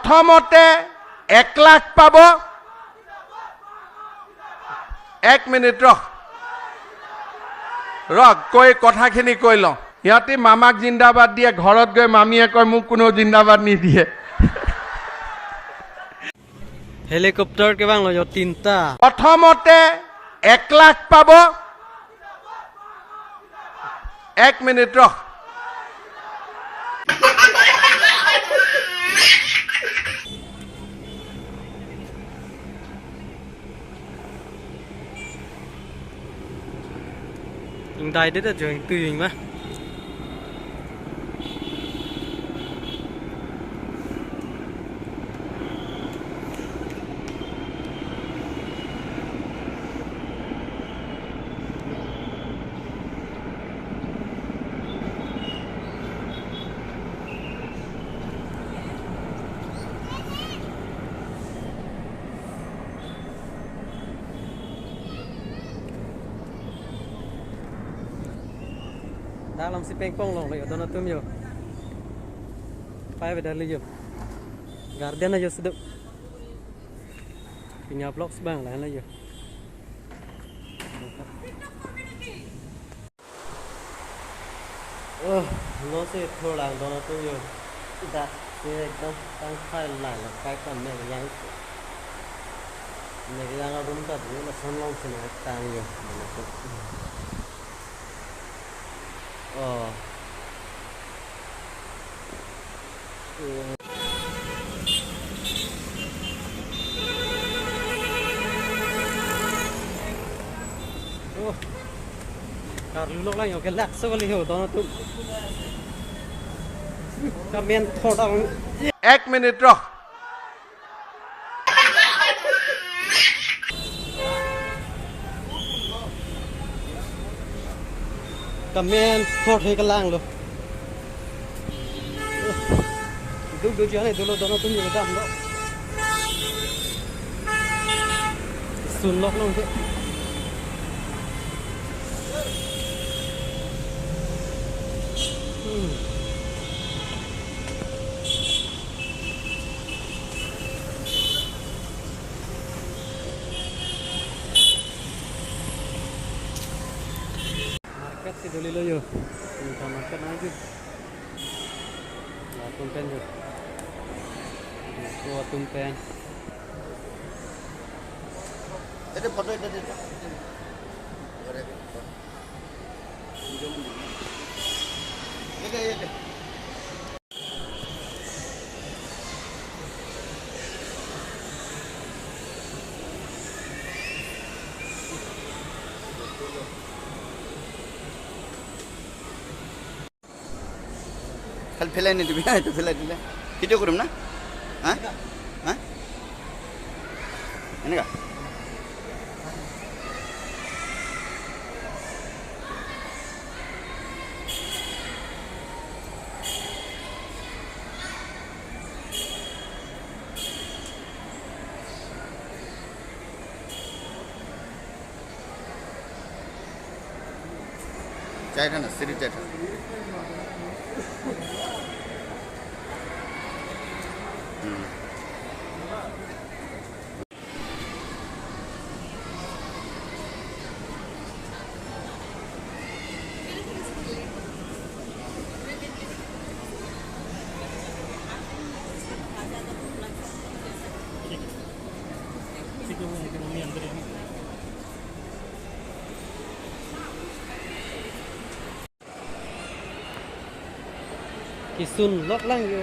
প্ৰথমতে 1 লাখ পাব 1 মিনিট ৰখ কৈ কথাখিনি কৈ লওঁ সিহঁতি মামাক জিন্দাবাদ দিয়ে ঘৰত গৈ মামীয়ে কয় মোক কোনো জিন্দাবাদ নিদিয়ে হেলিকপ্টাৰ কেবাং লৈ যাওঁ 3টা প্ৰথমতে 1 লাখ পাব 1 minute ৰখ Đại đấy là trường tư hình mà đã làm xí beng pong lòng lại ở đó nó tôm nhiều phải về đây lấy nhiều garden aja sedap punya vlog bang lah aja nó sẽ thua làng đó nó tôm nhiều đặt sẽ एकदम tăng khai lại là cái còn này yang này cái yang đúng thật là son long sẽ nó tăng nhiều Karlu lúc này cái lạc sâu lên hiểu đó tụi comment thổi động 1 minute ৰখ comment thổi cái lang luôn đúng đúng chỗ này tôi lo đó nó tụi nhiều đam đó sun lóc luôn thế market sih dulu lo yo kita market aja lah tumpen yo tua tumpen ada foto ada ada kal felai ni dibi itu felai dile video kurum na ha ha ini ka cai thana siri cai thana Kisun lóc lăng yo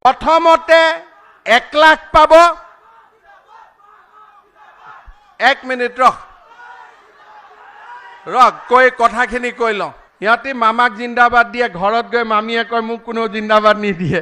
প্ৰথমতে 1 লাখ পাব 1 minute ৰখ কৈ কথাখিনি কৈ লওঁ সিহঁতি মামাক জিন্দাবাদ দিয়ে ঘৰত গৈ মামীয়ে কয় মোক কোনো জিন্দাবাদ নিদিয়ে